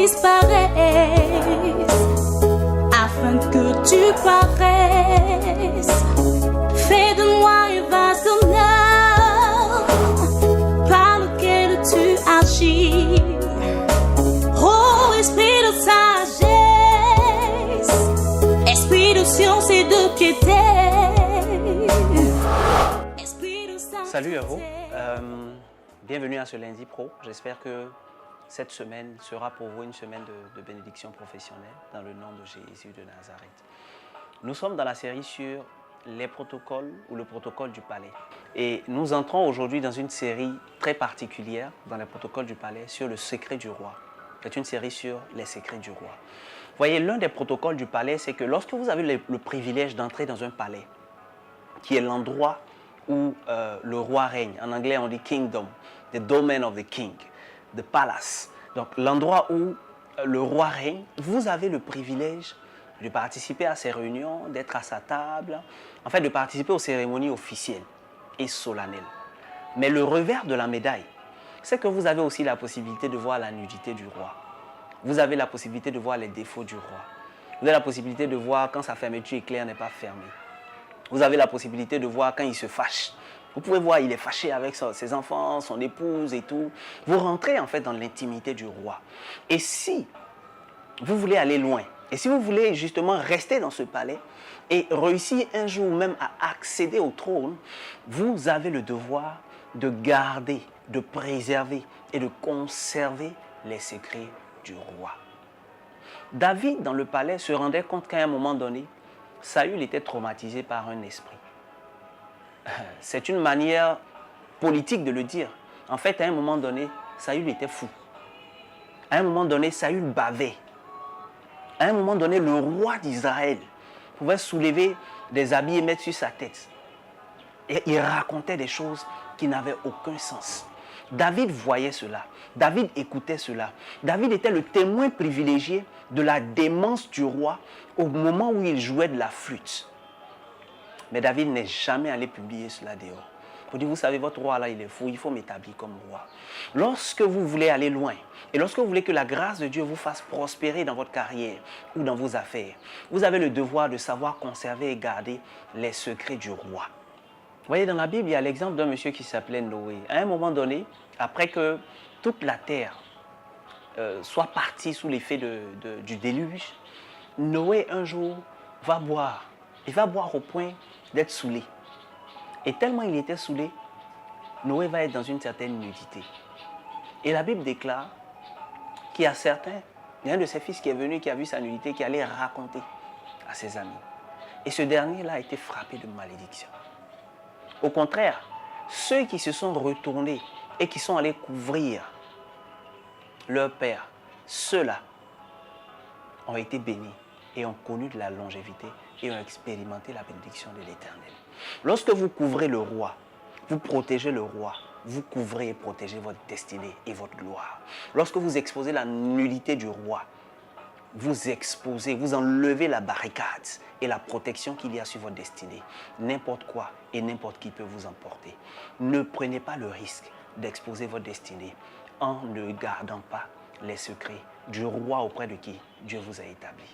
disparaisse, afin que tu paraisses. Fais de moi un vase d'honneur par lequel tu agis. Oh, esprit de sagesse, esprit de science et de piété. Salut à vous, bienvenue à ce lundi pro. J'espère que cette semaine sera pour vous une semaine de bénédiction professionnelle dans le nom de Jésus de Nazareth. Nous sommes dans la série sur les protocoles ou le protocole du palais. Et nous entrons aujourd'hui dans une série très particulière dans les protocoles du palais sur le secret du roi. C'est une série sur les secrets du roi. Vous voyez, l'un des protocoles du palais, c'est que lorsque vous avez le privilège d'entrer dans un palais, qui est l'endroit où le roi règne. En anglais, on dit kingdom, the domain of the king, the palace. Donc, l'endroit où le roi règne, vous avez le privilège de participer à ces réunions, d'être à sa table, en fait, de participer aux cérémonies officielles et solennelles. Mais le revers de la médaille, c'est que vous avez aussi la possibilité de voir la nudité du roi. Vous avez la possibilité de voir les défauts du roi. Vous avez la possibilité de voir quand sa fermeture éclair n'est pas fermée. Vous avez la possibilité de voir quand il se fâche. Vous pouvez voir, il est fâché avec ses enfants, son épouse et tout. Vous rentrez en fait dans l'intimité du roi. Et si vous voulez aller loin, et si vous voulez justement rester dans ce palais et réussir un jour même à accéder au trône, vous avez le devoir de garder, de préserver et de conserver les secrets du roi. David, dans le palais, se rendait compte qu'à un moment donné, Saül était traumatisé par un esprit. C'est une manière politique de le dire. En fait, à un moment donné, Saül était fou. À un moment donné, Saül bavait. À un moment donné, le roi d'Israël pouvait soulever des habits et mettre sur sa tête. Et il racontait des choses qui n'avaient aucun sens. David voyait cela. David écoutait cela. David était le témoin privilégié de la démence du roi au moment où il jouait de la flûte. Mais David n'est jamais allé publier cela dehors. Il dit, vous savez, votre roi là, il est fou, il faut m'établir comme roi. Lorsque vous voulez aller loin, et lorsque vous voulez que la grâce de Dieu vous fasse prospérer dans votre carrière ou dans vos affaires, vous avez le devoir de savoir conserver et garder les secrets du roi. Vous voyez, dans la Bible, il y a l'exemple d'un monsieur qui s'appelait Noé. À un moment donné, après que toute la terre soit partie sous l'effet du déluge, Noé, un jour, va boire. Il va boire au point d'être saoulé. Et tellement il était saoulé, Noé va être dans une certaine nudité. Et la Bible déclare qu'il y a un de ses fils qui est venu, qui a vu sa nudité, qui allait raconter à ses amis. Et ce dernier-là a été frappé de malédiction. Au contraire, ceux qui se sont retournés et qui sont allés couvrir leur père, ceux-là ont été bénis et ont connu de la longévité et ont expérimenté la bénédiction de l'Éternel. Lorsque vous couvrez le roi, vous protégez le roi, vous couvrez et protégez votre destinée et votre gloire. Lorsque vous exposez la nullité du roi, vous exposez, vous enlevez la barricade et la protection qu'il y a sur votre destinée. N'importe quoi et n'importe qui peut vous emporter. Ne prenez pas le risque d'exposer votre destinée en ne gardant pas les secrets du roi auprès de qui Dieu vous a établi.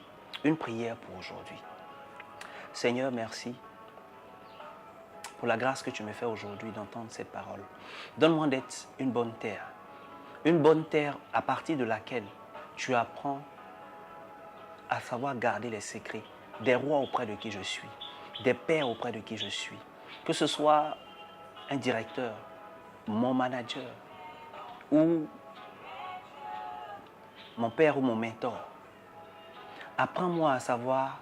Une prière pour aujourd'hui. Seigneur, merci pour la grâce que tu me fais aujourd'hui d'entendre cette parole. Donne-moi d'être une bonne terre à partir de laquelle tu apprends à savoir garder les secrets des rois auprès de qui je suis, des pères auprès de qui je suis, que ce soit un directeur, mon manager ou mon père ou mon mentor. Apprends-moi à savoir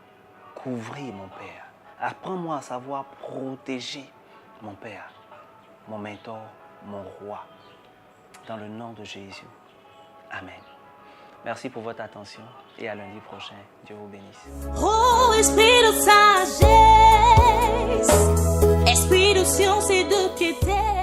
couvrir mon père. Apprends-moi à savoir protéger mon père, mon mentor, mon roi. Dans le nom de Jésus. Amen. Merci pour votre attention et à lundi prochain. Dieu vous bénisse. Oh, esprit de sagesse, esprit de science et de piété.